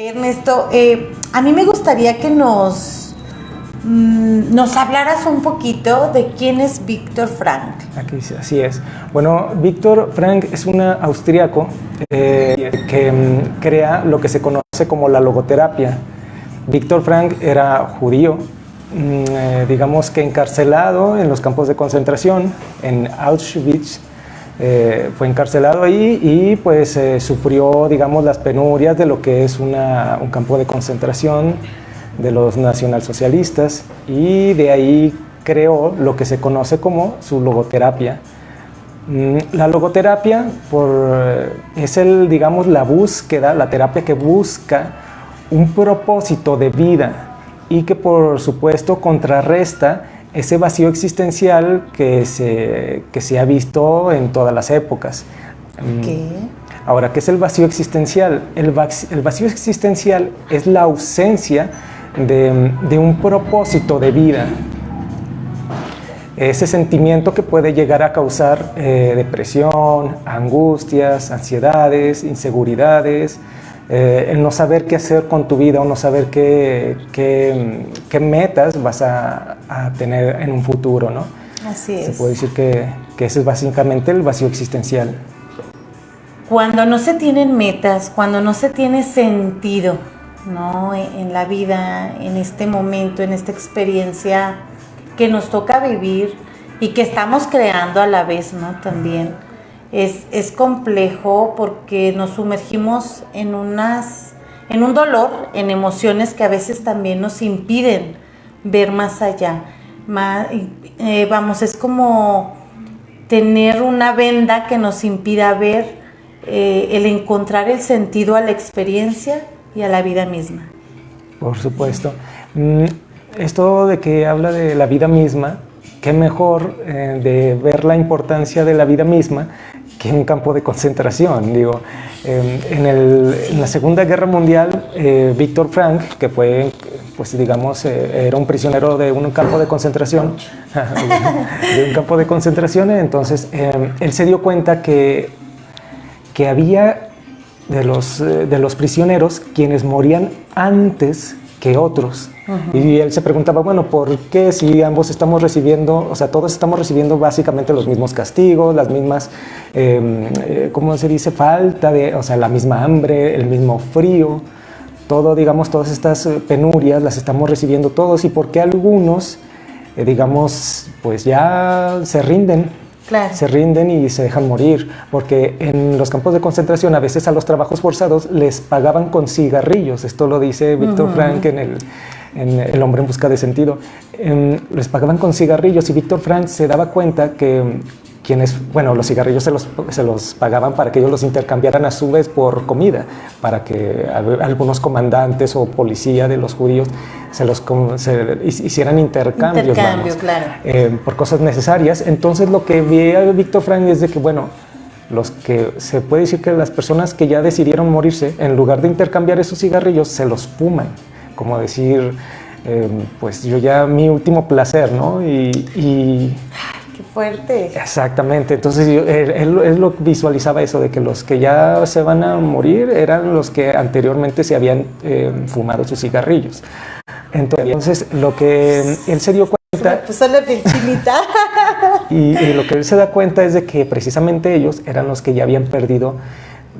Ernesto, a mí me gustaría que nos hablaras un poquito de quién es Viktor Frankl. Aquí, así es. Bueno, Viktor Frankl es un austríaco que crea lo que se conoce como la logoterapia. Viktor Frankl era judío, digamos que encarcelado en los campos de concentración, en Auschwitz. Fue encarcelado ahí y pues sufrió, digamos, las penurias de lo que es un campo de concentración de los nacionalsocialistas, y de ahí creó lo que se conoce como su logoterapia. La logoterapia es digamos, la búsqueda, la terapia que busca un propósito de vida y que por supuesto contrarresta ese vacío existencial que se ha visto en todas las épocas. Ahora, ¿qué es el vacío existencial? El vacío existencial es la ausencia de un propósito de vida. Ese sentimiento que puede llegar a causar depresión, angustias, ansiedades, inseguridades, el no saber qué hacer con tu vida o no saber qué metas vas a tener en un futuro, ¿no? Así es. Se puede decir que ese es básicamente el vacío existencial. Cuando no se tienen metas, cuando no se tiene sentido, ¿no?, en la vida, en este momento, en esta experiencia que nos toca vivir y que estamos creando a la vez, ¿no? También es complejo porque nos sumergimos en un dolor, en emociones que a veces también nos impiden ver más allá. Es como tener una venda que nos impida ver el encontrar el sentido a la experiencia y a la vida misma. Por supuesto. Esto de que habla de la vida misma, qué mejor de ver la importancia de la vida misma que un campo de concentración. Digo, en la Segunda Guerra Mundial, Viktor Frankl, que fue, pues digamos, era un prisionero de un campo de concentración, entonces él se dio cuenta que había de los prisioneros quienes morían antes que otros. Y él se preguntaba, bueno, ¿por qué si ambos estamos recibiendo, o sea, todos estamos recibiendo básicamente los mismos castigos, las mismas, ¿cómo se dice? Falta de, o sea, la misma hambre, el mismo frío, todo, digamos, todas estas penurias las estamos recibiendo todos, y por qué algunos, digamos, pues ya se rinden? Claro. Se rinden y se dejan morir, porque en los campos de concentración a veces a los trabajos forzados les pagaban con cigarrillos. Esto lo dice Viktor Frankl en El hombre en busca de sentido. Les pagaban con cigarrillos, y Viktor Frankl se daba cuenta que los cigarrillos se los pagaban para que ellos los intercambiaran a su vez por comida, para que algunos comandantes o policía de los judíos hicieran intercambios, claro. Por cosas necesarias. Entonces lo que veía Viktor Frankl es de que, bueno, se puede decir que las personas que ya decidieron morirse, en lugar de intercambiar esos cigarrillos, se los fuman, como decir, pues yo ya mi último placer, ¿no? Y fuerte. Exactamente. Entonces él lo visualizaba eso, de que los que ya se van a morir eran los que anteriormente se habían fumado sus cigarrillos. Entonces lo que él se dio cuenta, pues la pinchinita. y lo que él se da cuenta es de que precisamente ellos eran los que ya habían perdido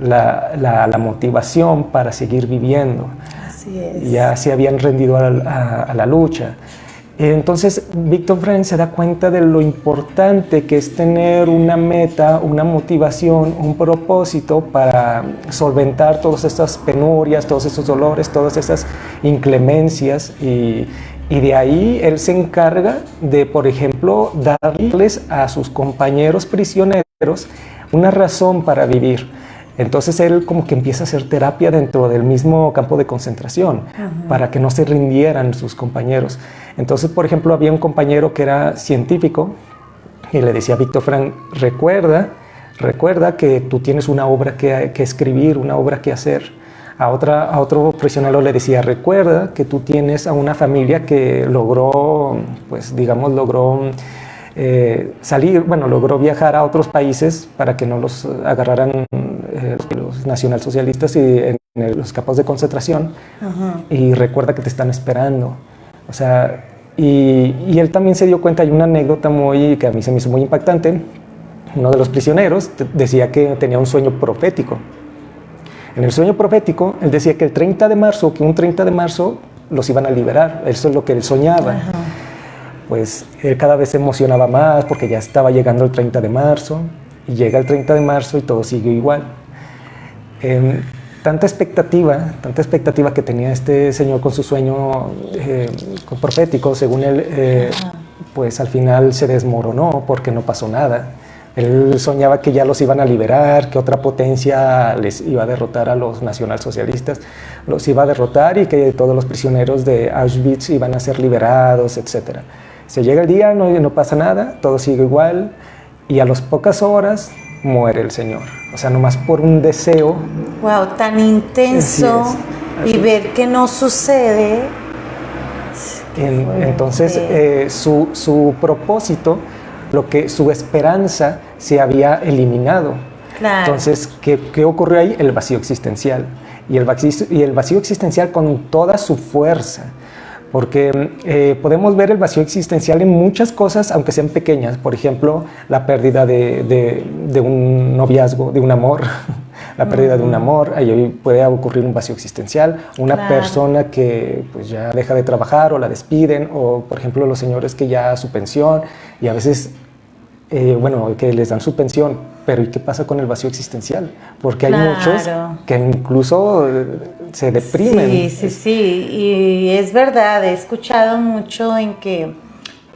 la motivación para seguir viviendo. Así es. Ya se habían rendido a la lucha. Entonces, Viktor Frankl se da cuenta de lo importante que es tener una meta, una motivación, un propósito para solventar todas estas penurias, todos estos dolores, todas estas inclemencias, y de ahí él se encarga de, por ejemplo, darles a sus compañeros prisioneros una razón para vivir. Entonces él como que empieza a hacer terapia dentro del mismo campo de concentración para que no se rindieran sus compañeros. Entonces, por ejemplo, había un compañero que era científico y le decía a Viktor Frankl, recuerda que tú tienes una obra que escribir, una obra que hacer. A otro prisionero le decía, recuerda que tú tienes a una familia que logró, pues digamos, logró viajar a otros países para que no los agarraran los nacionalsocialistas y en los campos de concentración, y recuerda que te están esperando. O sea, y él también se dio cuenta, hay una anécdota que a mí se me hizo muy impactante. Uno de los prisioneros decía que tenía un sueño profético. En el sueño profético, él decía que un 30 de marzo los iban a liberar. Eso es lo que él soñaba. Pues él cada vez se emocionaba más porque ya estaba llegando el 30 de marzo, y llega el 30 de marzo y todo sigue igual. Tanta expectativa que tenía este señor con su sueño profético, según él, pues al final se desmoronó porque no pasó nada. Él soñaba que ya los iban a liberar, que otra potencia les iba a derrotar a los nacionalsocialistas, los iba a derrotar y que todos los prisioneros de Auschwitz iban a ser liberados, etc. Se llega el día, no pasa nada, todo sigue igual, y a las pocas horas muere el señor. O sea, nomás por un deseo. Wow, tan intenso, y ver que no sucede. Entonces, su propósito, su esperanza se había eliminado. Claro. Entonces, ¿qué ocurrió ahí? El vacío existencial. Y el vacío existencial con toda su fuerza. Porque podemos ver el vacío existencial en muchas cosas, aunque sean pequeñas. Por ejemplo, la pérdida de un noviazgo, de un amor. La pérdida de un amor, ahí puede ocurrir un vacío existencial. Una persona que pues, ya deja de trabajar o la despiden, o por ejemplo los señores que ya su pensión, y a veces, que les dan su pensión, pero ¿y qué pasa con el vacío existencial? Porque hay muchos que incluso se deprimen. Sí, y es verdad, he escuchado mucho en que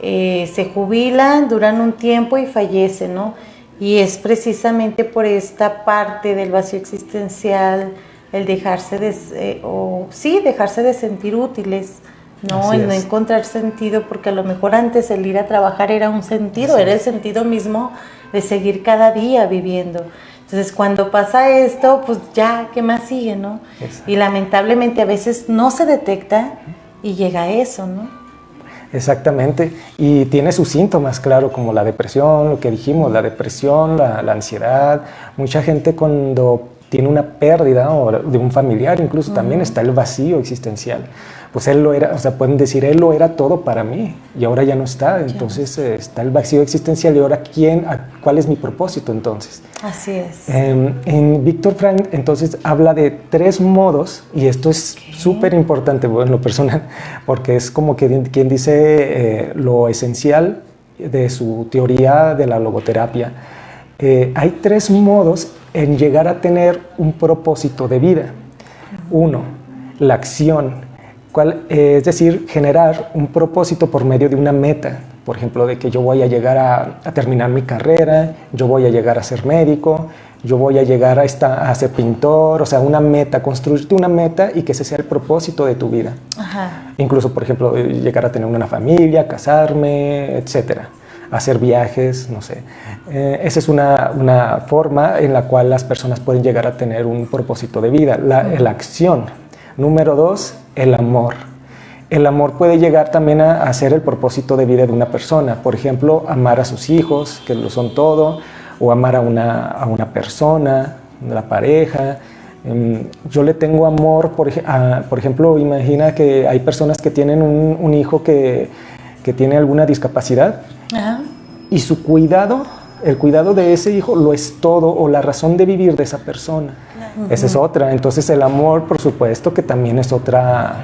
se jubilan, duran un tiempo y fallecen, ¿no? Y es precisamente por esta parte del vacío existencial, el dejarse de sentir útiles, ¿no? El no encontrar sentido, porque a lo mejor antes el ir a trabajar era un sentido, era el sentido mismo de seguir cada día viviendo. Entonces, cuando pasa esto, pues ya, ¿qué más sigue, no? Exacto. Y lamentablemente a veces no se detecta y llega a eso, ¿no? Exactamente, y tiene sus síntomas, claro, como la depresión, lo que dijimos, la depresión, la ansiedad. Mucha gente cuando tiene una pérdida o de un familiar, incluso también está el vacío existencial. Pues él lo era, o sea, pueden decir, él lo era todo para mí y ahora ya no está. Entonces está el vacío existencial y ahora ¿cuál es mi propósito entonces? Así es. En Viktor Frankl entonces habla de 3 modos, y esto es súper importante en lo personal, porque es como que quien dice lo esencial de su teoría de la logoterapia. Hay 3 modos en llegar a tener un propósito de vida. 1, la acción. Es decir, generar un propósito por medio de una meta, por ejemplo, de que yo voy a llegar a terminar mi carrera, yo voy a llegar a ser médico, yo voy a llegar a ser pintor, o sea, una meta, construirte una meta y que ese sea el propósito de tu vida. Ajá. Incluso, por ejemplo, llegar a tener una familia, casarme, etcétera, hacer viajes, no sé. Esa es una forma en la cual las personas pueden llegar a tener un propósito de vida, la acción. Número 2, el amor. El amor puede llegar también a ser el propósito de vida de una persona. Por ejemplo, amar a sus hijos, que lo son todo, o amar a una persona, a la pareja. Yo le tengo amor, por ejemplo, imagina que hay personas que tienen un hijo que tiene alguna discapacidad. Ajá. Y su cuidado, el cuidado de ese hijo lo es todo, o la razón de vivir de esa persona. Esa es otra. Entonces el amor, por supuesto, que también es otra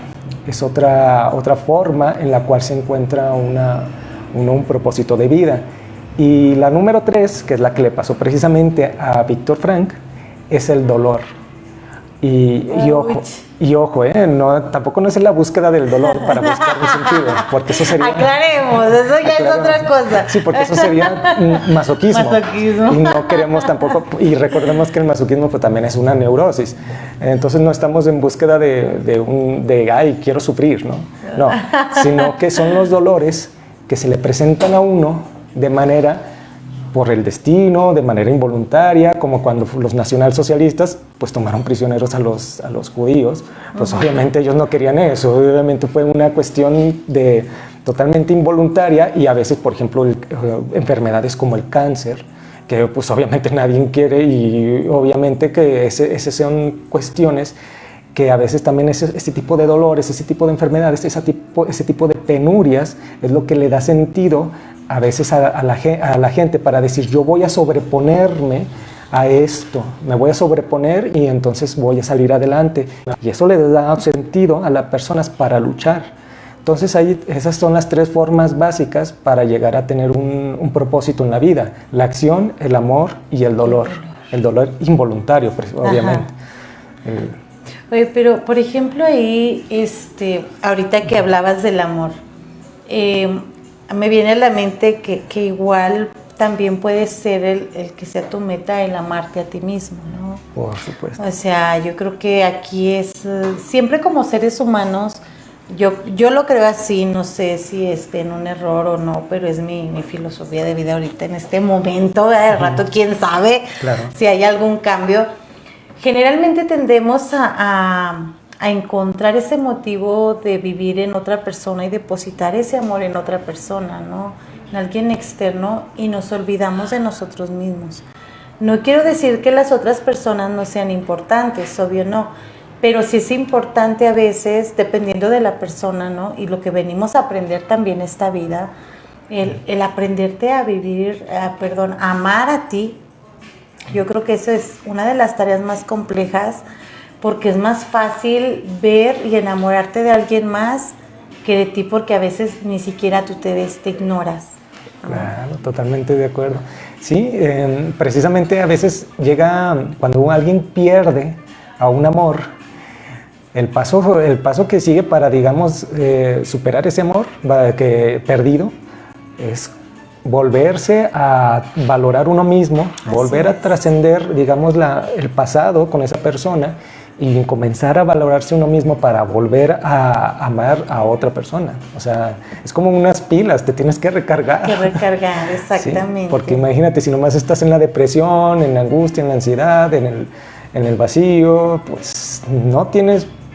forma en la cual se encuentra un propósito de vida. Y la número 3, que es la que le pasó precisamente a Viktor Frankl, es el dolor. Y ojo, tampoco no es la búsqueda del dolor para buscar un sentido, porque eso sería... Aclaremos, eso ya es otra cosa. Sí, porque eso sería masoquismo. Y no queremos tampoco, y recordemos que el masoquismo pues, también es una neurosis. Entonces no estamos en búsqueda ay, quiero sufrir, ¿no? No, sino que son los dolores que se le presentan a uno de manera... por el destino, de manera involuntaria, como cuando los nacionalsocialistas pues tomaron prisioneros a los judíos, pues obviamente ellos no querían eso, obviamente fue una cuestión totalmente involuntaria, y a veces, por ejemplo, enfermedades como el cáncer, que pues obviamente nadie quiere, y obviamente que esas son cuestiones que a veces también ese tipo de dolores, ese tipo de enfermedades, ese tipo de penurias es lo que le da sentido a veces a la gente para decir, yo voy a sobreponerme a esto, me voy a sobreponer y entonces voy a salir adelante. Y eso le da sentido a las personas para luchar. Entonces esas son las 3 formas básicas para llegar a tener un propósito en la vida: la acción, el amor y el dolor. El dolor involuntario, obviamente. Oye, pero por ejemplo ahí, ahorita que hablabas del amor, me viene a la mente que igual también puede ser el que sea tu meta el amarte a ti mismo, ¿no? Por supuesto. O sea, yo creo que aquí es, siempre como seres humanos, yo lo creo así, no sé si en un error o no, pero es mi filosofía de vida ahorita, en este momento, de rato, quién sabe, claro, si hay algún cambio. Generalmente tendemos a encontrar ese motivo de vivir en otra persona y depositar ese amor en otra persona, ¿no? En alguien externo, y nos olvidamos de nosotros mismos. No quiero decir que las otras personas no sean importantes, obvio no, pero sí es importante a veces, dependiendo de la persona, ¿no? Y lo que venimos a aprender también esta vida, el aprenderte a vivir, a amar a ti. Yo creo que eso es una de las tareas más complejas, porque es más fácil ver y enamorarte de alguien más que de ti, porque a veces ni siquiera tú te ves, te ignoras. Claro, totalmente de acuerdo. Sí, precisamente a veces llega cuando alguien pierde a un amor, el paso que sigue para, digamos, superar ese amor perdido es volverse a valorar uno mismo, volver a trascender, digamos, el pasado con esa persona y comenzar a valorarse uno mismo para volver a amar a otra persona. O sea, es como unas pilas, te tienes que recargar. Exactamente. Sí, porque imagínate, si nomás estás en la depresión, en la angustia, en la ansiedad, en el vacío, pues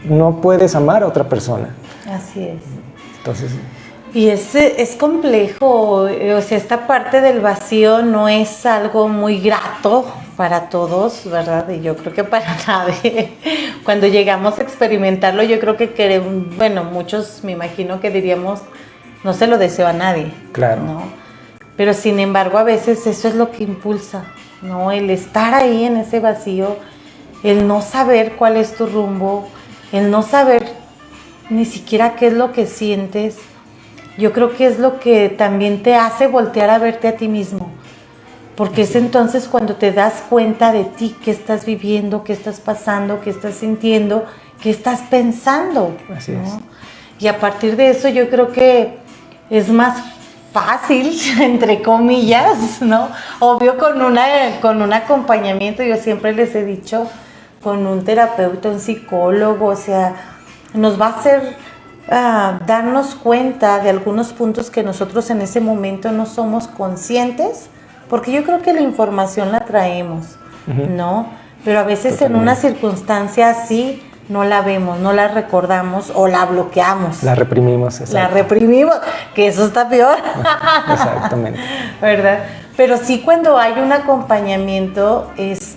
no puedes amar a otra persona. Así es. Entonces... Y es complejo, o sea, esta parte del vacío no es algo muy grato para todos, ¿verdad? Y yo creo que para nadie. Cuando llegamos a experimentarlo, yo creo que muchos me imagino que diríamos, no se lo deseo a nadie. Claro. ¿No? Pero sin embargo, a veces eso es lo que impulsa, ¿no? El estar ahí en ese vacío, el no saber cuál es tu rumbo, el no saber ni siquiera qué es lo que sientes. Yo creo que es lo que también te hace voltear a verte a ti mismo, porque es entonces cuando te das cuenta de ti, qué estás viviendo, qué estás pasando, qué estás sintiendo, qué estás pensando. Así ¿no? es. Y a partir de eso yo creo que es más fácil, entre comillas, ¿no? Obvio con un acompañamiento, yo siempre les he dicho, con un terapeuta, un psicólogo, o sea, nos va a hacer... darnos cuenta de algunos puntos que nosotros en ese momento no somos conscientes, porque yo creo que la información la traemos, ¿no? Pero a veces totalmente, en una circunstancia así no la vemos, no la recordamos o la bloqueamos. La reprimimos, exacto. La reprimimos, que eso está peor. Exactamente. ¿Verdad? Pero sí, cuando hay un acompañamiento, es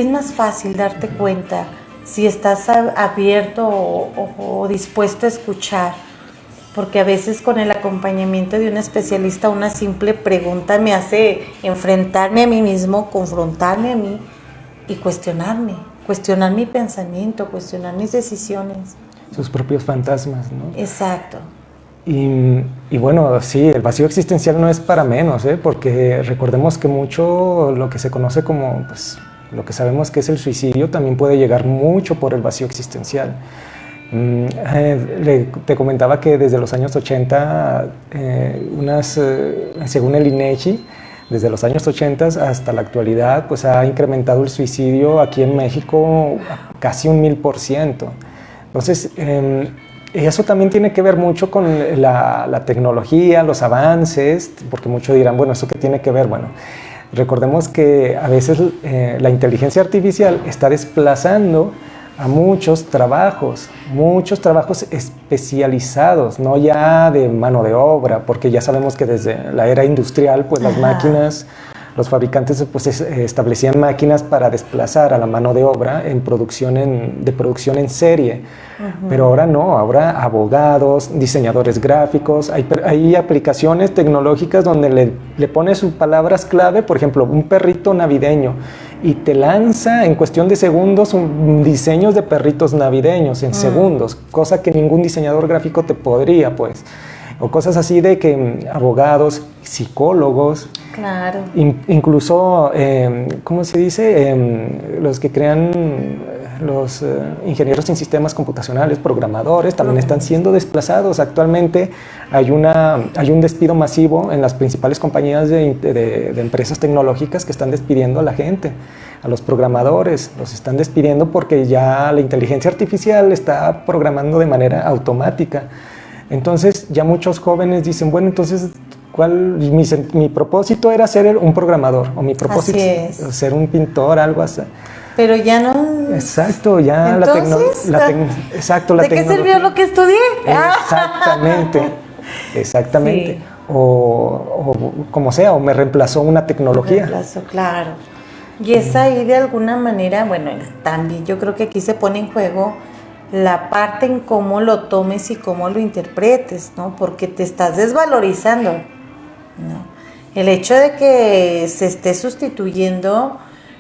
más fácil darte cuenta si estás abierto o dispuesto a escuchar, porque a veces con el acompañamiento de un especialista una simple pregunta me hace enfrentarme a mí mismo, confrontarme a mí y cuestionar mi pensamiento, cuestionar mis decisiones. Sus propios fantasmas, ¿no? Exacto. Y bueno, sí, el vacío existencial no es para menos, porque recordemos que mucho lo que se conoce como... lo que sabemos que es el suicidio también puede llegar mucho por el vacío existencial. Te comentaba que desde los años 80, según el INEGI, desde los años 80 hasta la actualidad, pues ha incrementado el suicidio aquí en México casi un 1000%. Entonces, eso también tiene que ver mucho con la tecnología, los avances, porque muchos dirán, bueno, ¿eso qué tiene que ver? Bueno, recordemos que a veces la inteligencia artificial está desplazando a muchos trabajos especializados, no ya de mano de obra, porque ya sabemos que desde la era industrial, pues las máquinas los fabricantes pues establecían máquinas para desplazar a la mano de obra en de producción en serie. Pero ahora no, ahora abogados, diseñadores gráficos, hay aplicaciones tecnológicas donde le pones sus palabras clave, por ejemplo, un perrito navideño, y te lanza en cuestión de segundos diseños de perritos navideños en segundos, cosa que ningún diseñador gráfico te podría, pues. O cosas así de que abogados, psicólogos, claro, incluso, ¿cómo se dice? Los que crean los ingenieros en sistemas computacionales, programadores, también están siendo desplazados. Actualmente hay un despido masivo en las principales compañías de empresas tecnológicas que están despidiendo a la gente, a los programadores, los están despidiendo porque ya la inteligencia artificial está programando de manera automática. Entonces ya muchos jóvenes dicen, bueno, entonces mi propósito era ser un programador, o mi propósito es ser un pintor, algo así. Pero ya no... Exacto, ya entonces, ¿de qué sirvió lo que estudié? Exactamente. Sí. O como sea, o me reemplazó una tecnología. Claro. Y es ahí de alguna manera, bueno, también yo creo que aquí se pone en juego la parte en cómo lo tomes y cómo lo interpretes, ¿no? Porque te estás desvalorizando, ¿no? El hecho de que se esté sustituyendo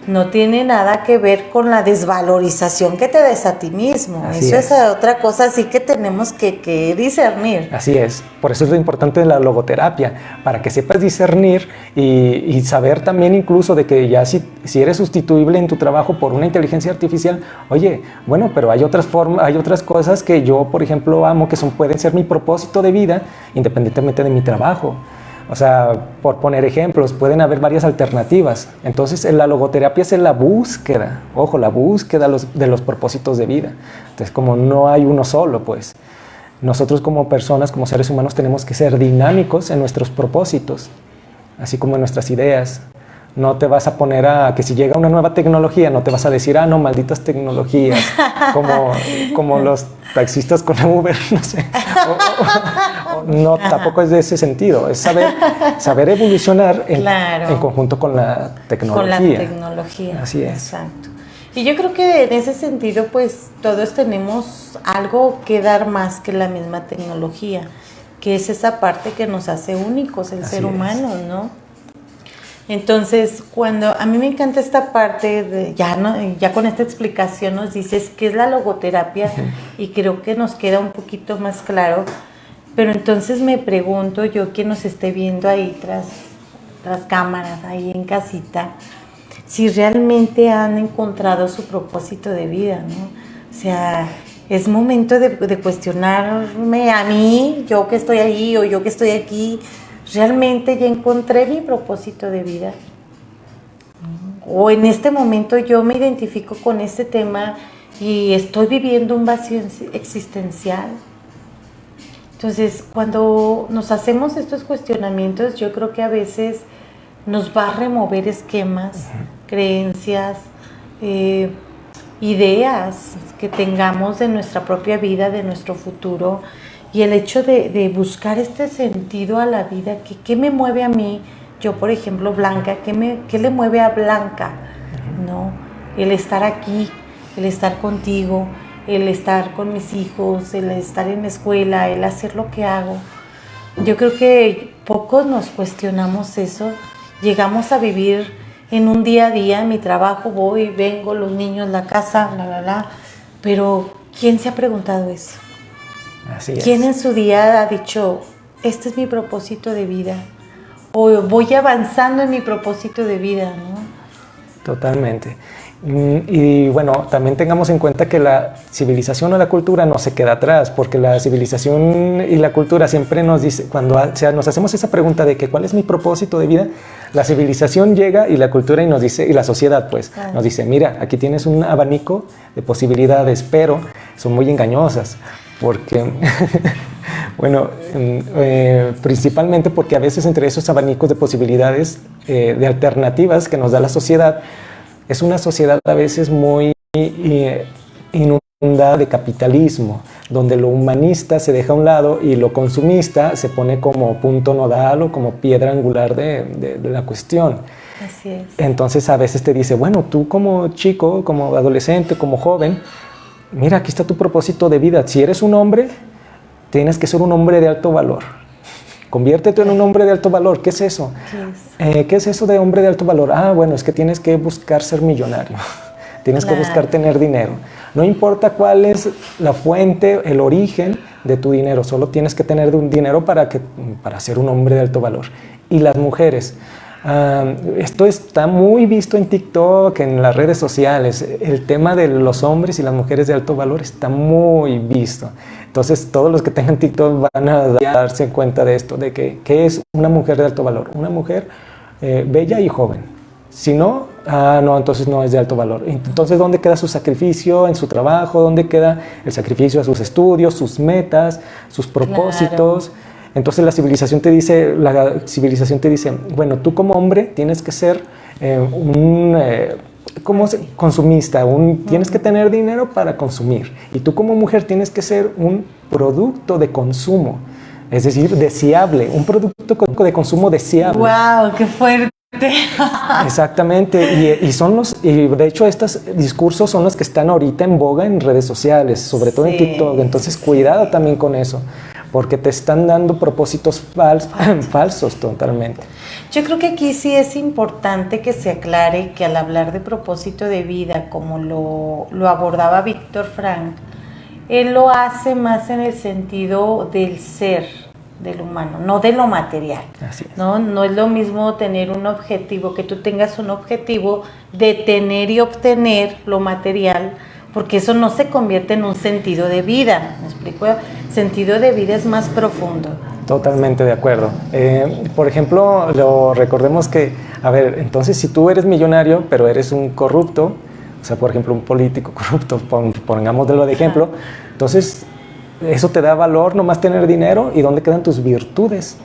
no tiene nada que ver con la desvalorización que te des a ti mismo. Eso es otra cosa, así que tenemos que discernir. Así es, por eso es lo importante de la logoterapia, para que sepas discernir y saber también incluso de que ya si eres sustituible en tu trabajo por una inteligencia artificial, oye, bueno, pero hay otras formas, hay otras cosas que yo, por ejemplo, amo, que pueden ser mi propósito de vida, independientemente de mi trabajo. O sea, por poner ejemplos, pueden haber varias alternativas. Entonces, la logoterapia es la búsqueda, ojo, la búsqueda de los propósitos de vida. Entonces, como no hay uno solo, pues, nosotros como personas, como seres humanos, tenemos que ser dinámicos en nuestros propósitos, así como en nuestras ideas. No te vas a poner a que si llega una nueva tecnología, no te vas a decir, no, malditas tecnologías, como los taxistas con Uber, no sé. No, tampoco es de ese sentido. Es saber evolucionar en conjunto con la tecnología. Con la tecnología. Así es. Exacto. Y yo creo que en ese sentido, pues, todos tenemos algo que dar más que la misma tecnología, que es esa parte que nos hace únicos, el ser humano, ¿no? Entonces, a mí me encanta esta parte, ya con esta explicación nos dices qué es la logoterapia y creo que nos queda un poquito más claro, pero entonces me pregunto yo, quien nos esté viendo ahí tras cámaras, ahí en casita, si realmente han encontrado su propósito de vida, ¿no? O sea, es momento de cuestionarme a mí, yo que estoy ahí o yo que estoy aquí, ¿realmente ya encontré mi propósito de vida? O en este momento yo me identifico con este tema y estoy viviendo un vacío existencial. Entonces, cuando nos hacemos estos cuestionamientos, yo creo que a veces nos va a remover esquemas, creencias, ideas que tengamos de nuestra propia vida, de nuestro futuro. Y el hecho de buscar este sentido a la vida, ¿qué me mueve a mí? Yo, por ejemplo, Blanca, ¿qué le mueve a Blanca? ¿No? El estar aquí, el estar contigo, el estar con mis hijos, el estar en la escuela, el hacer lo que hago. Yo creo que pocos nos cuestionamos eso. Llegamos a vivir en un día a día, mi trabajo, voy, vengo, los niños, la casa, pero ¿quién se ha preguntado eso? Así es. ¿Quién en su día ha dicho, este es mi propósito de vida? O voy avanzando en mi propósito de vida, ¿no? Totalmente. Y bueno, también tengamos en cuenta que la civilización o la cultura no se queda atrás, porque la civilización y la cultura siempre nos dice, cuando nos hacemos esa pregunta de que cuál es mi propósito de vida, la civilización llega y la cultura y nos dice, y la sociedad pues, nos dice, mira, aquí tienes un abanico de posibilidades, pero son muy engañosas, porque, bueno, principalmente porque a veces entre esos abanicos de posibilidades, de alternativas que nos da la sociedad, es una sociedad a veces muy inundada de capitalismo, donde lo humanista se deja a un lado y lo consumista se pone como punto nodal o como piedra angular de la cuestión. Así es. Entonces a veces te dice, bueno, tú como chico, como adolescente, como joven, mira, aquí está tu propósito de vida. Si eres un hombre, tienes que ser un hombre de alto valor. Conviértete en un hombre de alto valor. ¿Qué es eso? ¿Qué es eso de hombre de alto valor? Ah, bueno, es que tienes que buscar ser millonario. Tienes que buscar tener dinero. No importa cuál es la fuente, el origen de tu dinero, solo tienes que tener un dinero para ser un hombre de alto valor. Y las mujeres, esto está muy visto en TikTok, en las redes sociales. El tema de los hombres y las mujeres de alto valor está muy visto. Entonces, todos los que tengan TikTok van a darse cuenta de esto, de que ¿qué es una mujer de alto valor? Una mujer bella y joven. Si no, no, entonces no es de alto valor. Entonces, ¿dónde queda su sacrificio en su trabajo? ¿Dónde queda el sacrificio a sus estudios, sus metas, sus propósitos? Claro. Entonces la civilización te dice, bueno, tú como hombre tienes que ser consumista, tienes que tener dinero para consumir. Y tú como mujer tienes que ser un producto de consumo, es decir, deseable, un producto de consumo deseable. ¡Wow! ¡Qué fuerte! Exactamente, y de hecho estos discursos son los que están ahorita en boga en redes sociales, sobre todo en TikTok. Entonces cuidado también con eso, porque te están dando propósitos falsos totalmente. Yo creo que aquí sí es importante que se aclare que al hablar de propósito de vida, como lo abordaba Víctor Frank, él lo hace más en el sentido del ser, del humano, no de lo material. Así es. No es lo mismo tener un objetivo, que tú tengas un objetivo de tener y obtener lo material, porque eso no se convierte en un sentido de vida. ¿Me explico? El sentido de vida es más profundo. Totalmente de acuerdo. Por ejemplo, recordemos que, a ver, entonces si tú eres millonario, pero eres un corrupto, o sea, por ejemplo, un político corrupto, pongámoslo de ejemplo, entonces eso te da valor, nomás tener dinero, ¿y dónde quedan tus virtudes?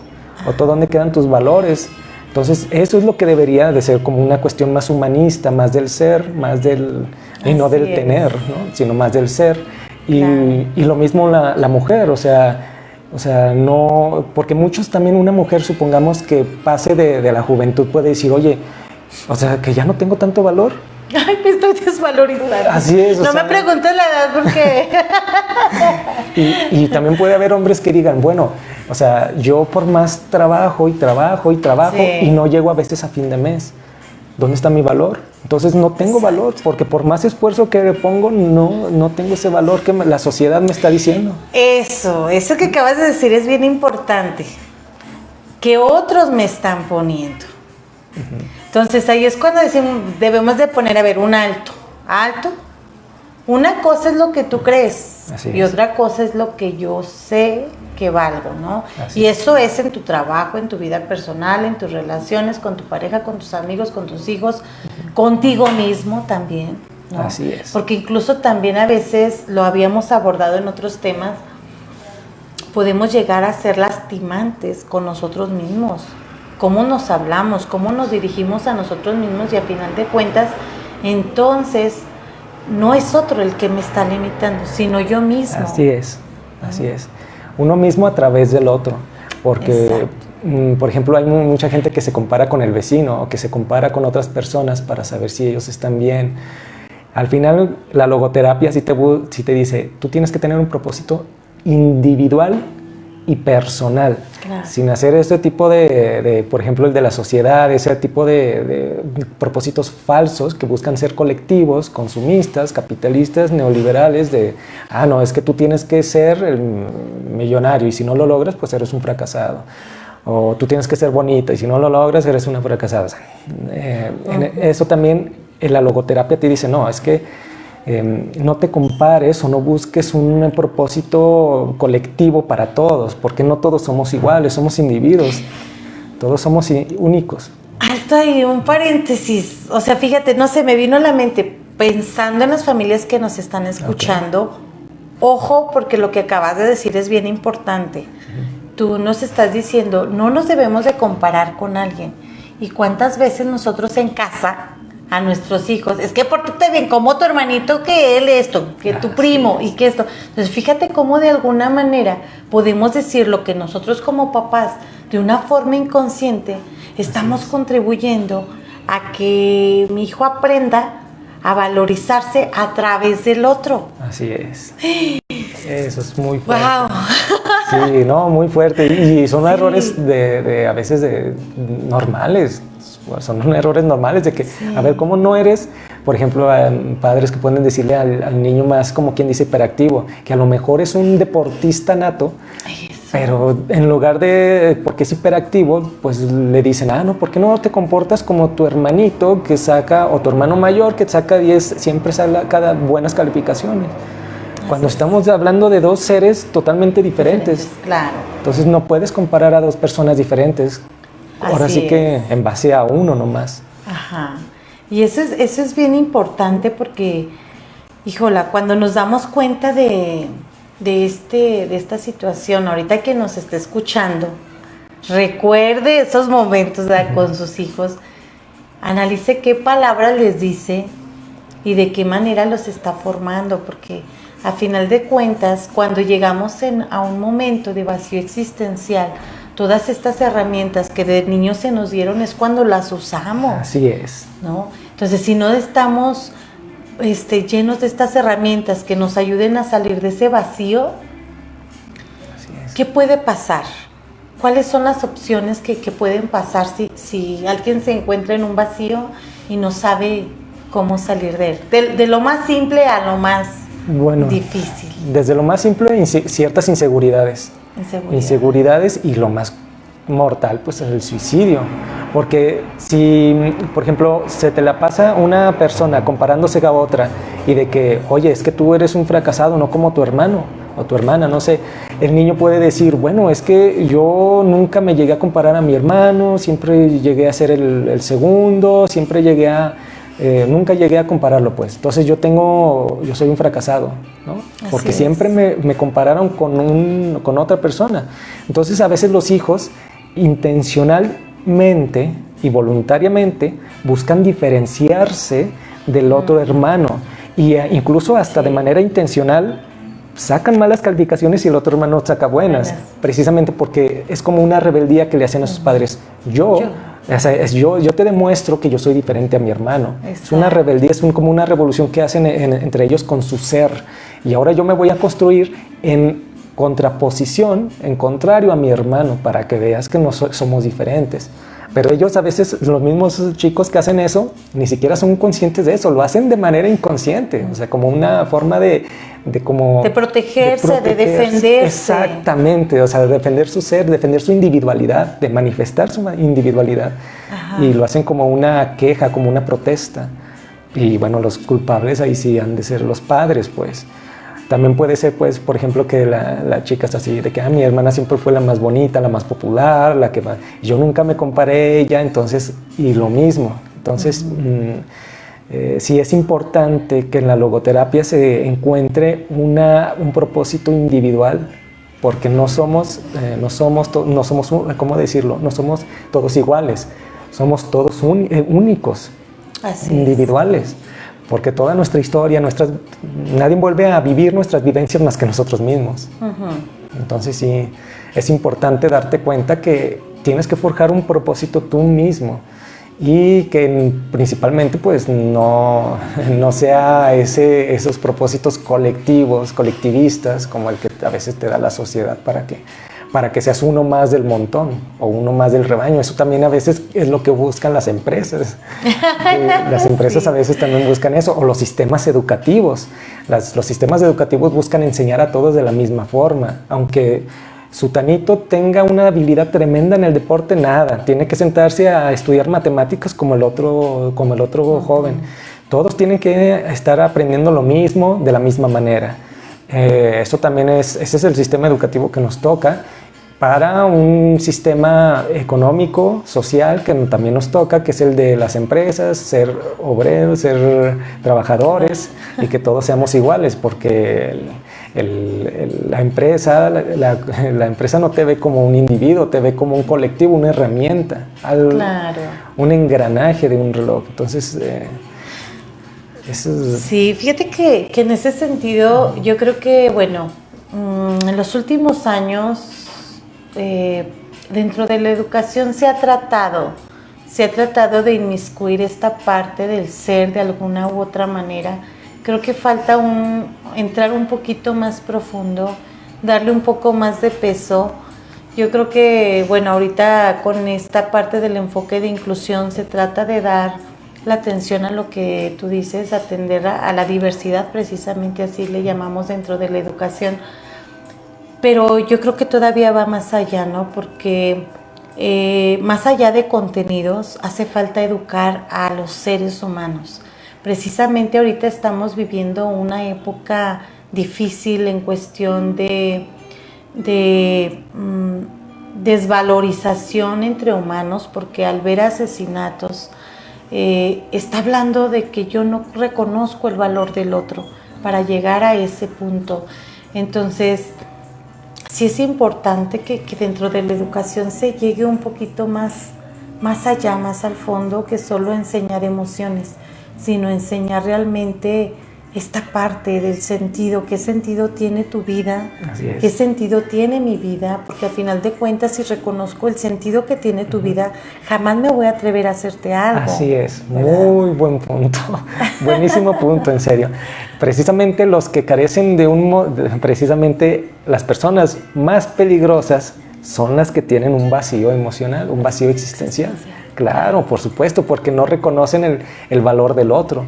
¿O dónde quedan tus valores? Entonces, eso es lo que debería de ser como una cuestión más humanista, más del ser, y no del tener, ¿no? Sino más del ser. Y lo mismo la mujer, o sea, no, porque muchos también, una mujer, supongamos que pase de la juventud, puede decir, oye, o sea, que ya no tengo tanto valor. Ay, me estoy desvalorizando. Así es. No me preguntes la edad porque... y también puede haber hombres que digan, bueno, o sea, yo por más trabajo y no llego a veces a fin de mes. ¿Dónde está mi valor? Entonces no tengo valor, porque por más esfuerzo que le pongo, no tengo ese valor que la sociedad me está diciendo. Eso que acabas de decir es bien importante. Que otros me están poniendo. Entonces ahí es cuando debemos de poner, a ver, un alto. Una cosa es lo que tú crees y otra cosa es lo que yo sé que valgo, ¿no? Y eso es en tu trabajo, en tu vida personal, en tus relaciones con tu pareja, con tus amigos, con tus hijos, contigo mismo también, ¿no? Así es. Porque incluso también a veces lo habíamos abordado en otros temas, podemos llegar a ser lastimantes con nosotros mismos. Cómo nos hablamos, cómo nos dirigimos a nosotros mismos, y a final de cuentas, entonces, no es otro el que me está limitando, sino yo mismo. Así es. Uno mismo a través del otro, porque, por ejemplo, hay mucha gente que se compara con el vecino o que se compara con otras personas para saber si ellos están bien. Al final, la logoterapia sí te dice, tú tienes que tener un propósito individual y personal, sin hacer este tipo de, por ejemplo, el de la sociedad, ese tipo de propósitos falsos que buscan ser colectivos, consumistas, capitalistas, neoliberales, no, es que tú tienes que ser el millonario y si no lo logras, pues eres un fracasado. O tú tienes que ser bonita y si no lo logras, eres una fracasada. Eso también en la logoterapia te dice, no, es que no te compares o no busques un propósito colectivo para todos, porque no todos somos iguales, somos individuos, todos somos únicos. Alto ahí, un paréntesis, o sea, fíjate, no sé, me vino a la mente, pensando en las familias que nos están escuchando, ojo, porque lo que acabas de decir es bien importante. Tú nos estás diciendo, no nos debemos de comparar con alguien, y cuántas veces nosotros en casa a nuestros hijos, es que pórtate bien, como tu hermanito, que él esto, que tu primo y que esto. Entonces fíjate cómo de alguna manera podemos decir lo que nosotros como papás, de una forma inconsciente, estamos contribuyendo a que mi hijo aprenda a valorizarse a través del otro. Así es. Eso es muy fuerte. ¡Wow! Sí, no, muy fuerte. Y son Sí. errores a veces normales. Son errores normales de que, Sí. a ver, ¿cómo no eres? Por ejemplo, padres que pueden decirle al niño más, como quien dice, hiperactivo, que a lo mejor es un deportista nato, Eso. pero en lugar de, porque es hiperactivo, pues le dicen, no, ¿por qué no te comportas como tu hermanito que saca, o tu hermano mayor que saca 10, siempre saca buenas calificaciones? Cuando estamos hablando de dos seres totalmente diferentes. Claro. Entonces no puedes comparar a dos personas diferentes. Ahora Así sí que es. en base a uno nomás. Ajá. Y eso es bien importante porque, híjola, cuando nos damos cuenta de esta situación, ahorita que nos esté escuchando, recuerde esos momentos, ¿verdad?, con sus hijos, analice qué palabras les dice y de qué manera los está formando, porque a final de cuentas, cuando llegamos a un momento de vacío existencial, todas estas herramientas que de niños se nos dieron es cuando las usamos, Así es. ¿no? Entonces, si no estamos llenos de estas herramientas que nos ayuden a salir de ese vacío, Así es. ¿qué puede pasar? ¿Cuáles son las opciones que pueden pasar si alguien se encuentra en un vacío y no sabe cómo salir de él? De lo más simple a lo más difícil. Desde lo más simple, ciertas inseguridades. Inseguridades y lo más mortal, pues es el suicidio. Porque si, por ejemplo, se te la pasa una persona comparándose a otra y de que, oye, es que tú eres un fracasado, no como tu hermano o tu hermana, no sé, el niño puede decir, bueno, es que yo nunca me llegué a comparar a mi hermano, siempre llegué a ser el segundo, siempre llegué nunca llegué a compararlo, pues. Entonces yo soy un fracasado, ¿no? Porque siempre me compararon con otra persona. Entonces a veces los hijos intencionalmente y voluntariamente buscan diferenciarse del otro hermano y incluso hasta de manera intencional sacan malas calificaciones y el otro hermano saca buenas, precisamente porque es como una rebeldía que le hacen a sus padres. Yo te demuestro que yo soy diferente a mi hermano. Exacto. Es una rebeldía, como una revolución que hacen entre ellos con su ser. Y ahora yo me voy a construir en contraposición, en contrario a mi hermano, para que veas que no somos diferentes. Pero ellos a veces, los mismos chicos que hacen eso, ni siquiera son conscientes de eso, lo hacen de manera inconsciente, o sea, como una forma de protegerse, de defenderse. Exactamente, o sea, de defender su ser, defender su individualidad, de manifestar su individualidad. Ajá. Y lo hacen como una queja, como una protesta. Y bueno, los culpables ahí sí han de ser los padres, pues. También puede ser, pues, por ejemplo, que la chica está así, de que mi hermana siempre fue la más bonita, la más popular, la que más... Yo nunca me comparé a ella, entonces, y lo mismo. Entonces, sí es importante que en la logoterapia se encuentre un propósito individual, porque no somos, ¿cómo decirlo? No somos todos iguales, somos todos únicos, individuales. Porque toda nuestra historia, nadie vuelve a vivir nuestras vivencias más que nosotros mismos. Entonces sí, es importante darte cuenta que tienes que forjar un propósito tú mismo y que principalmente pues no sea esos propósitos colectivistas como el que a veces te da la sociedad para que seas uno más del montón o uno más del rebaño. Eso también a veces es lo que buscan las empresas. Las empresas a veces también buscan eso, o los sistemas educativos. Los sistemas educativos buscan enseñar a todos de la misma forma, aunque sutanito tenga una habilidad tremenda en el deporte, nada, tiene que sentarse a estudiar matemáticas como el otro joven. Todos tienen que estar aprendiendo lo mismo de la misma manera. Eso también ese es el sistema educativo que nos toca para un sistema económico, social, que también nos toca, que es el de las empresas, ser obreros, ser trabajadores y que todos seamos iguales, porque la empresa no te ve como un individuo, te ve como un colectivo, una herramienta, un engranaje de un reloj. Entonces, sí, fíjate que en ese sentido yo creo que, bueno, en los últimos años dentro de la educación se ha tratado se ha tratado de inmiscuir esta parte del ser de alguna u otra manera. Creo que falta entrar un poquito más profundo, darle un poco más de peso. Yo creo que, bueno, ahorita con esta parte del enfoque de inclusión se trata de dar la atención a lo que tú dices, atender a la diversidad, precisamente así le llamamos dentro de la educación. Pero yo creo que todavía va más allá, ¿no? Porque más allá de contenidos, hace falta educar a los seres humanos. Precisamente ahorita estamos viviendo una época difícil en cuestión de desvalorización entre humanos, porque al ver asesinatos está hablando de que yo no reconozco el valor del otro para llegar a ese punto. Entonces, sí es importante que dentro de la educación se llegue un poquito más allá, más al fondo, que solo enseñar emociones, sino enseñar realmente esta parte del sentido, qué sentido tiene tu vida, qué sentido tiene mi vida, porque al final de cuentas, si reconozco el sentido que tiene tu vida, jamás me voy a atrever a hacerte algo. Así es, ¿verdad? Muy buen punto, buenísimo punto, en serio. Precisamente los que carecen precisamente las personas más peligrosas son las que tienen un vacío emocional, un vacío existencial. Claro, por supuesto, porque no reconocen el valor del otro.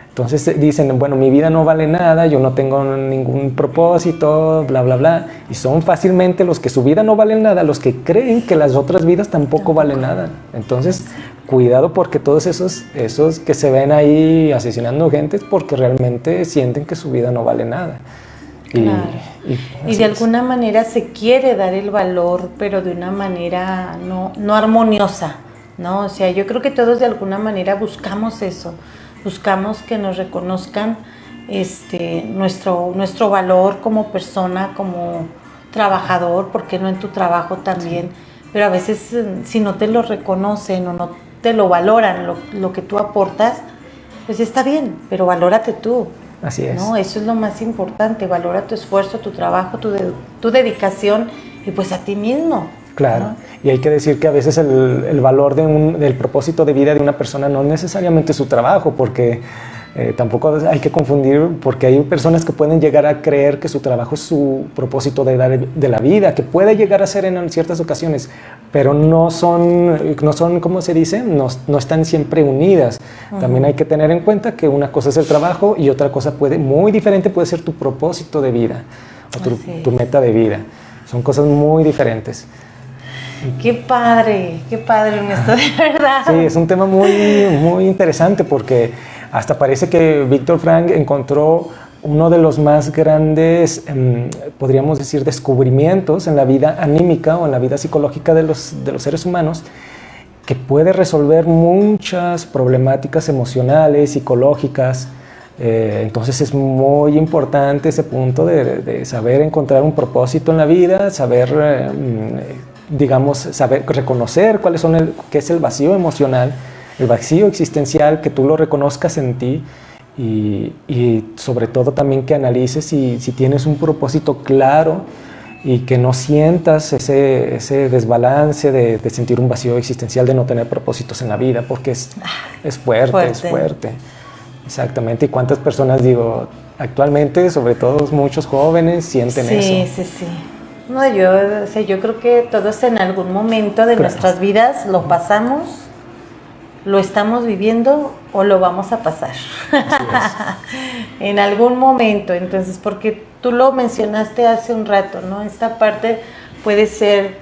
Entonces dicen, bueno, mi vida no vale nada, yo no tengo ningún propósito, bla, bla, bla. Y son fácilmente los que su vida no vale nada, los que creen que las otras vidas tampoco valen nada. Entonces, cuidado, porque todos esos que se ven ahí asesinando gente es porque realmente sienten que su vida no vale nada. Claro. Y de alguna manera se quiere dar el valor, pero de una manera no armoniosa, ¿no? O sea, yo creo que todos de alguna manera buscamos eso. Buscamos que nos reconozcan nuestro valor como persona, como trabajador, porque no en tu trabajo también. Sí. Pero a veces si no te lo reconocen o no te lo valoran, lo que tú aportas, pues está bien, pero valórate tú. Así es. ¿No? Eso es lo más importante, valora tu esfuerzo, tu trabajo, tu dedicación y pues a ti mismo. Claro, ¿no? Y hay que decir que a veces el valor del propósito de vida de una persona no es necesariamente su trabajo, porque tampoco hay que confundir, porque hay personas que pueden llegar a creer que su trabajo es su propósito de la vida, que puede llegar a ser en ciertas ocasiones, pero no son, ¿cómo se dice? No están siempre unidas. Uh-huh. También hay que tener en cuenta que una cosa es el trabajo y otra cosa muy diferente puede ser tu propósito de vida o tu meta de vida. Son cosas muy diferentes. Qué padre, Ernesto, de verdad. Sí, es un tema muy interesante, porque hasta parece que Viktor Frankl encontró uno de los más grandes, podríamos decir, descubrimientos en la vida anímica o en la vida psicológica de los seres humanos, que puede resolver muchas problemáticas emocionales, psicológicas. Entonces es muy importante ese punto de saber encontrar un propósito en la vida, saber reconocer qué es el vacío emocional, el vacío existencial, que tú lo reconozcas en ti y sobre todo también que analices si tienes un propósito claro y que no sientas ese desbalance de sentir un vacío existencial, de no tener propósitos en la vida, porque es fuerte. Exactamente. ¿Y cuántas personas, actualmente, sobre todo muchos jóvenes, sienten eso? Sí. No, yo creo que todos en algún momento de nuestras vidas lo pasamos, lo estamos viviendo o lo vamos a pasar. En algún momento. Entonces, porque tú lo mencionaste hace un rato, ¿no? Esta parte puede ser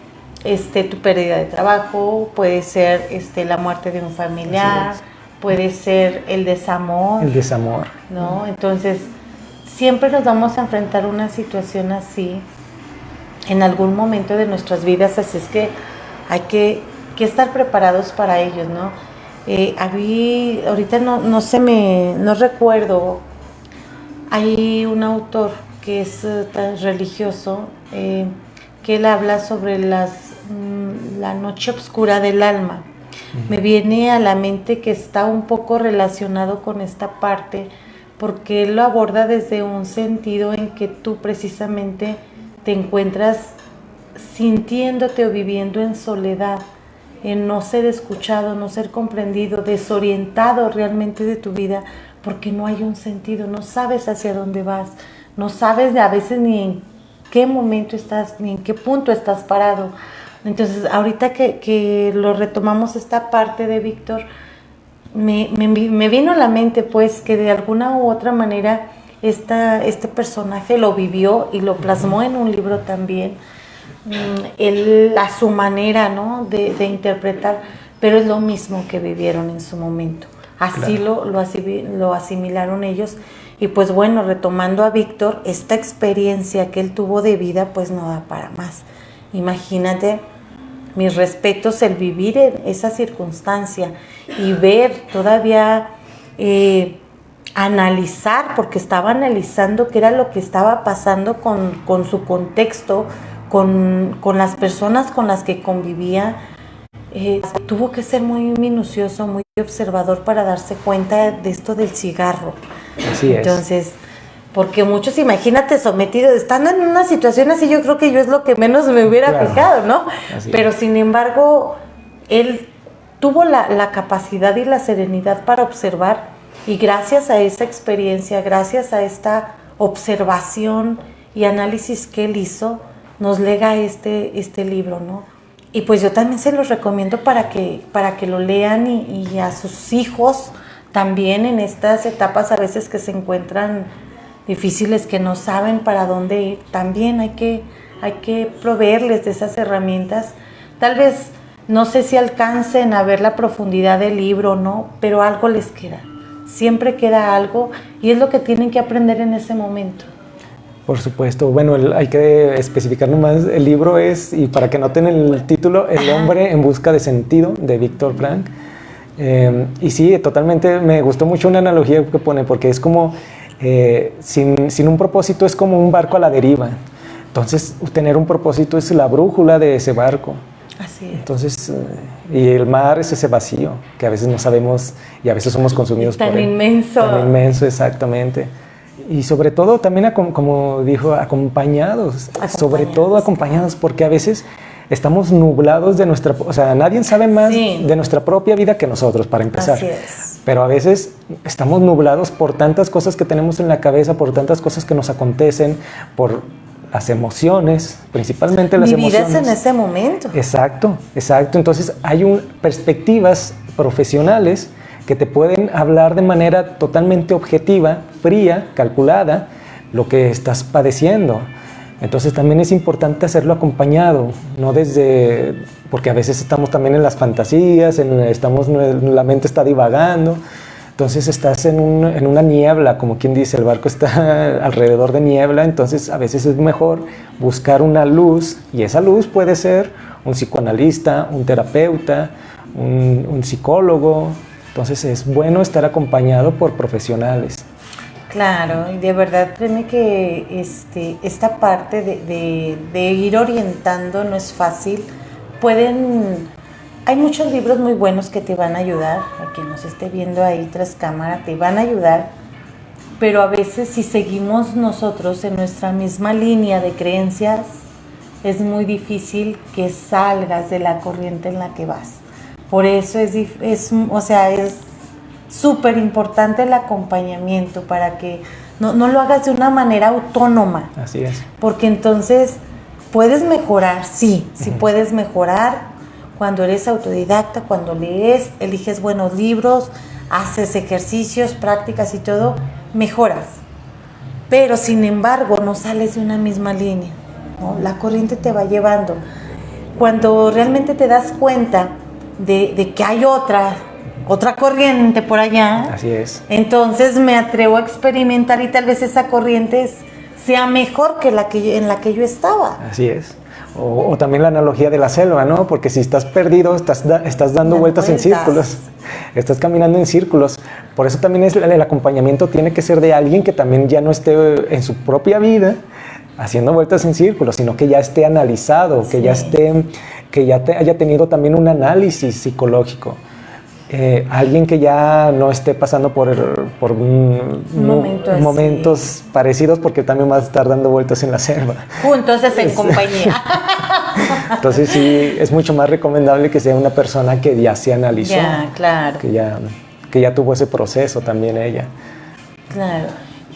tu pérdida de trabajo, puede ser la muerte de un familiar, puede ser el desamor. ¿No? Entonces, siempre nos vamos a enfrentar a una situación así en algún momento de nuestras vidas, así es que hay que estar preparados para ellos, ¿no? Ahorita no recuerdo, hay un autor que es tan religioso, que él habla sobre la noche oscura del alma. Me viene a la mente que está un poco relacionado con esta parte, porque él lo aborda desde un sentido en que tú precisamente te encuentras sintiéndote o viviendo en soledad no ser escuchado, no ser comprendido, desorientado realmente de tu vida, porque no hay un sentido, no sabes hacia dónde vas, no sabes a veces ni en qué momento estás, ni en qué punto estás parado. Entonces, ahorita que lo retomamos esta parte de Víctor, me vino a la mente pues que de alguna u otra manera este personaje lo vivió y lo plasmó en un libro también, él a su manera, ¿no? de interpretar, pero es lo mismo que vivieron en su momento, así claro. lo asimilaron ellos. Y pues bueno, retomando a Víctor, esta experiencia que él tuvo de vida pues no da para más. Imagínate, mis respetos, el vivir en esa circunstancia y ver todavía, analizar, porque estaba analizando qué era lo que estaba pasando con su contexto, con las personas con las que convivía. Tuvo que ser muy minucioso, muy observador para darse cuenta de esto del cigarro. Así es. Entonces, porque muchos, imagínate, sometidos, estando en una situación así, yo creo que yo es lo que menos me hubiera fijado, ¿no? Pero sin embargo, él tuvo la capacidad y la serenidad para observar, y gracias a esa experiencia, gracias a esta observación y análisis que él hizo, nos lega este libro, ¿no? Y pues yo también se los recomiendo para que lo lean y a sus hijos también en estas etapas a veces que se encuentran difíciles, que no saben para dónde ir. También hay que proveerles de esas herramientas. Tal vez no sé si alcancen a ver la profundidad del libro, ¿no? Pero algo les queda. Siempre queda algo y es lo que tienen que aprender en ese momento. Por supuesto. Bueno, hay que especificar nomás, el libro es, y para que noten el título, El hombre en busca de sentido, de Víctor Frank. Y sí, totalmente, me gustó mucho una analogía que pone, porque es como, sin un propósito es como un barco a la deriva. Entonces, tener un propósito es la brújula de ese barco. Así es. Entonces, y el mar es ese vacío, que a veces no sabemos y a veces somos consumidos por él. Tan inmenso. Tan inmenso, exactamente. Y sobre todo también, como dijo, acompañados, sobre todo acompañados, porque a veces estamos nublados de nuestra, o sea, nadie sabe más de nuestra propia vida que nosotros, para empezar. Así es. Pero a veces estamos nublados por tantas cosas que tenemos en la cabeza, por tantas cosas que nos acontecen, por las emociones, principalmente las emociones. Vividas en ese momento. Exacto, exacto. Entonces hay perspectivas profesionales que te pueden hablar de manera totalmente objetiva, fría, calculada, lo que estás padeciendo. Entonces también es importante hacerlo acompañado, no porque a veces estamos también en las fantasías, la mente está divagando, entonces estás en una niebla, como quien dice, el barco está alrededor de niebla, entonces a veces es mejor buscar una luz, y esa luz puede ser un psicoanalista, un terapeuta, un psicólogo. Entonces es bueno estar acompañado por profesionales. Claro, y de verdad créeme que esta parte de ir orientando no es fácil. Hay muchos libros muy buenos que te van a ayudar, a quien nos esté viendo ahí tras cámara, te van a ayudar, pero a veces si seguimos nosotros en nuestra misma línea de creencias, es muy difícil que salgas de la corriente en la que vas. Por eso es súper importante el acompañamiento para que no lo hagas de una manera autónoma. Así es. Porque entonces puedes mejorar, sí puedes mejorar cuando eres autodidacta, cuando lees, eliges buenos libros, haces ejercicios, prácticas y todo, mejoras. Pero sin embargo no sales de una misma línea, ¿no? La corriente te va llevando. Cuando realmente te das cuenta de que hay otra corriente por allá. Así es. Entonces me atrevo a experimentar y tal vez esa corriente sea mejor que en la que yo estaba. Así es. O también la analogía de la selva, ¿no? Porque si estás perdido, estás dando vueltas en círculos. Estás caminando en círculos. Por eso también el acompañamiento tiene que ser de alguien que también ya no esté en su propia vida haciendo vueltas en círculos, sino que ya esté analizado, que ya haya tenido también un análisis psicológico. Alguien que ya no esté pasando por momentos parecidos, porque también va a estar dando vueltas en la selva. Juntos es en compañía. Entonces sí, es mucho más recomendable que sea una persona que ya se analizó. Ya, claro. Que ya tuvo ese proceso también ella. Claro.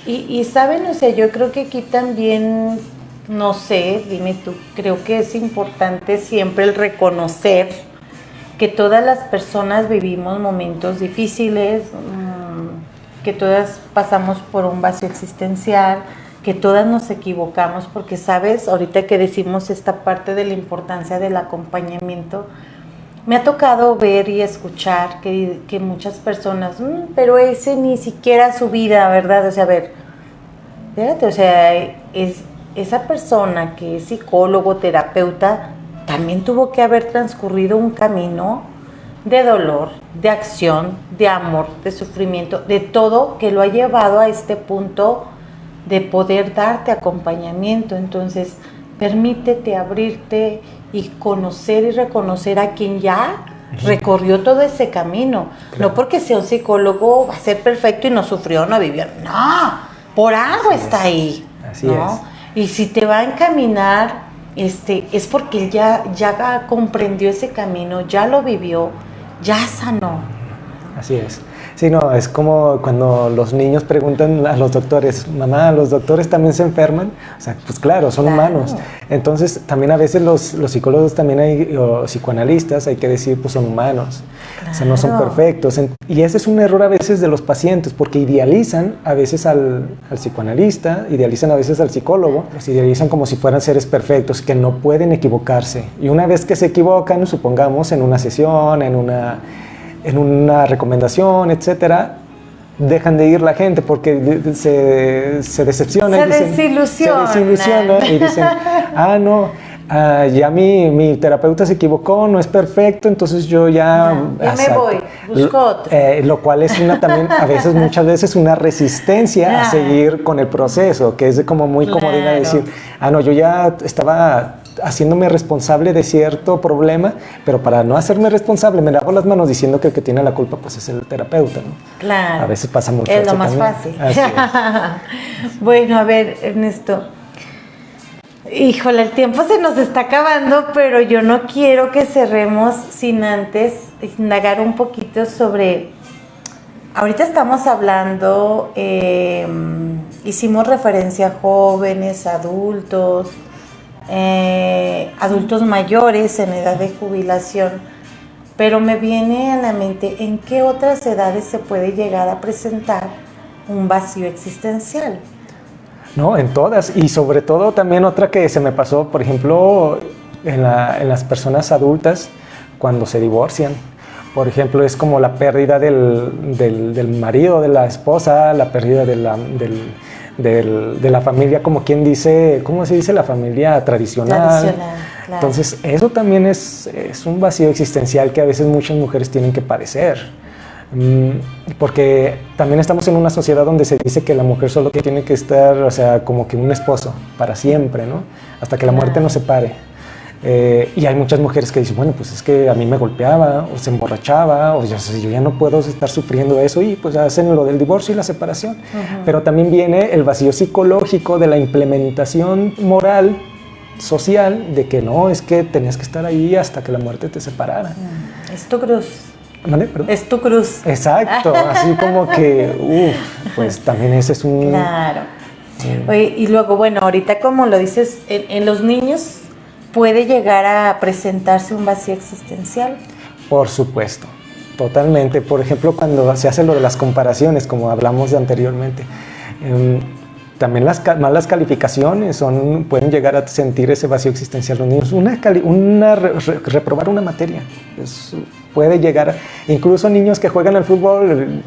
Y saben, o sea, yo creo que aquí también, no sé, dime tú, creo que es importante siempre el reconocer que todas las personas vivimos momentos difíciles, que todas pasamos por un vacío existencial, que todas nos equivocamos, porque sabes, ahorita que decimos esta parte de la importancia del acompañamiento, me ha tocado ver y escuchar que muchas personas, pero ese ni siquiera su vida, ¿verdad? O sea, a ver, fíjate, o sea, esa persona que es psicólogo, terapeuta, también tuvo que haber transcurrido un camino de dolor, de acción, de amor, de sufrimiento, de todo que lo ha llevado a este punto de poder darte acompañamiento. Entonces, permítete abrirte y conocer y reconocer a quien ya recorrió todo ese camino. Claro. No porque sea un psicólogo va a ser perfecto y no sufrió, no vivió. No, por algo está ahí. Así ¿no? es. Y si te va a encaminar, es porque ya comprendió ese camino, ya lo vivió, ya sanó. Así es. Sí, no, es como cuando los niños preguntan a los doctores, mamá, ¿los doctores también se enferman? O sea, pues claro, son humanos. Entonces, también a veces los psicólogos también o psicoanalistas, hay que decir, pues son humanos. Claro. O sea, no son perfectos. Y ese es un error a veces de los pacientes, porque idealizan a veces al psicoanalista, idealizan a veces al psicólogo, los idealizan como si fueran seres perfectos, que no pueden equivocarse. Y una vez que se equivocan, supongamos en una sesión, en una recomendación, etcétera, dejan de ir la gente porque se decepciona. Se desilusiona y dicen, no, ya mi terapeuta se equivocó, no es perfecto, entonces yo ya me voy, busco otro. Lo cual es también, muchas veces, una resistencia a seguir con el proceso, que es como muy comodina decir, no, yo ya estaba haciéndome responsable de cierto problema, pero para no hacerme responsable me lavo las manos diciendo que el que tiene la culpa pues es el terapeuta, ¿no? Claro. A veces pasa mucho. Es lo más fácil. Bueno, a ver, Ernesto. Híjole, el tiempo se nos está acabando, pero yo no quiero que cerremos sin antes indagar un poquito sobre... Ahorita estamos hablando, hicimos referencia a jóvenes, adultos mayores en edad de jubilación, pero me viene a la mente en qué otras edades se puede llegar a presentar un vacío existencial. No, en todas, y sobre todo también otra que se me pasó, por ejemplo, en las personas adultas cuando se divorcian. Por ejemplo, es como la pérdida del marido, de la esposa, la pérdida de la familia, como quien dice, ¿cómo se dice? La familia tradicional. Claro. Entonces, eso también es un vacío existencial que a veces muchas mujeres tienen que padecer. Porque también estamos en una sociedad donde se dice que la mujer solo tiene que estar, o sea, como que un esposo para siempre, ¿no? Hasta que la muerte nos separe. Y hay muchas mujeres que dicen, bueno, pues es que a mí me golpeaba, o se emborrachaba, o yo ya no puedo estar sufriendo eso, y pues hacen lo del divorcio y la separación. Pero también viene el vacío psicológico de la implementación moral, social, de que no, es que tenías que estar ahí hasta que la muerte te separara. Es tu cruz. ¿Vale? ¿Perdón? Es tu cruz. Exacto, así como que, pues también ese es un... Claro. Oye, y luego, bueno, ahorita como lo dices, en los niños puede llegar a presentarse un vacío existencial. Por supuesto, totalmente. Por ejemplo, cuando se hace lo de las comparaciones, como hablamos anteriormente, también las malas calificaciones pueden llegar a sentir ese vacío existencial los niños. Reprobar una materia puede llegar, incluso niños que juegan al fútbol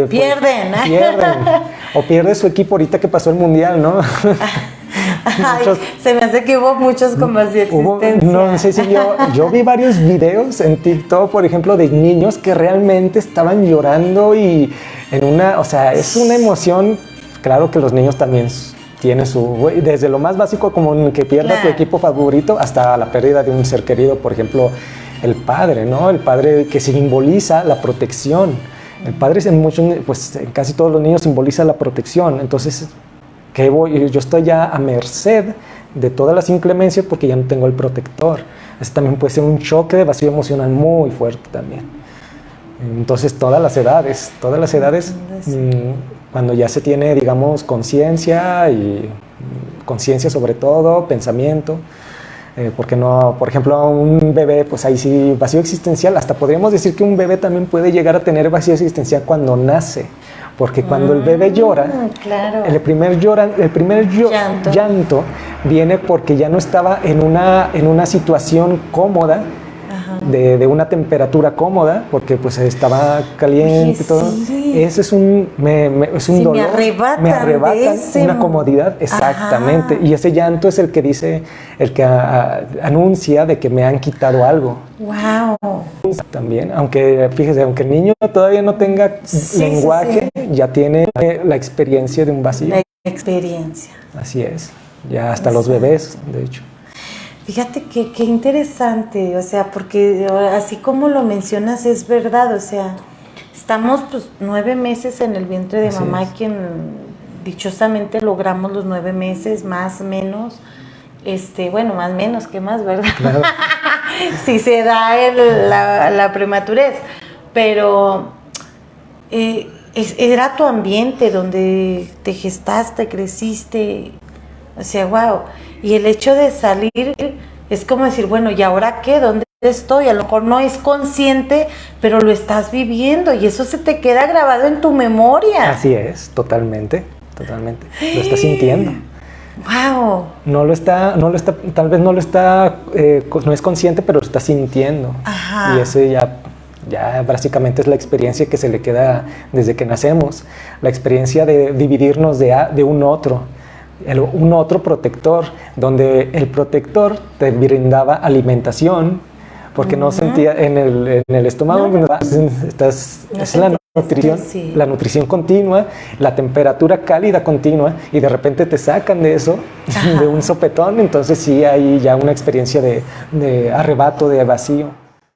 pierden, o pierde su equipo ahorita que pasó el mundial, ¿no? Se me hace que hubo muchos con vacío existencial. No sé si yo vi varios videos en TikTok, por ejemplo, de niños que realmente estaban llorando y o sea, es una emoción. Claro que los niños también tienen desde lo más básico como que pierda tu equipo favorito hasta la pérdida de un ser querido, por ejemplo, el padre, ¿no? El padre que simboliza la protección. El padre en casi todos los niños simboliza la protección. Entonces, yo estoy ya a merced de todas las inclemencias porque ya no tengo el protector. Eso también puede ser un choque de vacío emocional muy fuerte también. Entonces todas las edades, cuando ya se tiene, digamos, conciencia y conciencia sobre todo, pensamiento, porque no, por ejemplo, a un bebé, pues ahí sí, vacío existencial, hasta podríamos decir que un bebé también puede llegar a tener vacío existencial cuando nace, porque cuando el bebé llora, claro. el primer llanto viene porque ya no estaba en una situación cómoda, de una temperatura cómoda, porque pues estaba caliente y todo. Sí. Ese es un dolor. Me arrebatan una comodidad, exactamente. Ajá. Y ese llanto es el que dice, el que anuncia de que me han quitado algo. Wow. También, aunque fíjese, aunque el niño todavía no tenga lenguaje, ya tiene la experiencia de un vacío. La experiencia. Así es. Ya hasta los bebés, de hecho. Fíjate qué interesante, o sea, porque así como lo mencionas es verdad, o sea, estamos pues 9 meses en el vientre de mamá, quien dichosamente logramos los 9 meses, más menos, bueno, más menos que más, ¿verdad? Claro. Si se da la prematurez, pero era tu ambiente donde te gestaste, creciste, o sea, wow. Y el hecho de salir es como decir, bueno, ¿y ahora qué? ¿Dónde estoy? A lo mejor no es consciente, pero lo estás viviendo y eso se te queda grabado en tu memoria. Así es, totalmente. Lo estás sintiendo. Wow. Tal vez no es consciente, pero lo está sintiendo. Ajá. Y ese ya básicamente es la experiencia que se le queda desde que nacemos. La experiencia de dividirnos de un otro. Un otro protector, donde el protector te brindaba alimentación, porque no sentía en el estómago, es la nutrición continua, la temperatura cálida continua, y de repente te sacan de eso, de un sopetón, entonces sí hay ya una experiencia de arrebato, de vacío.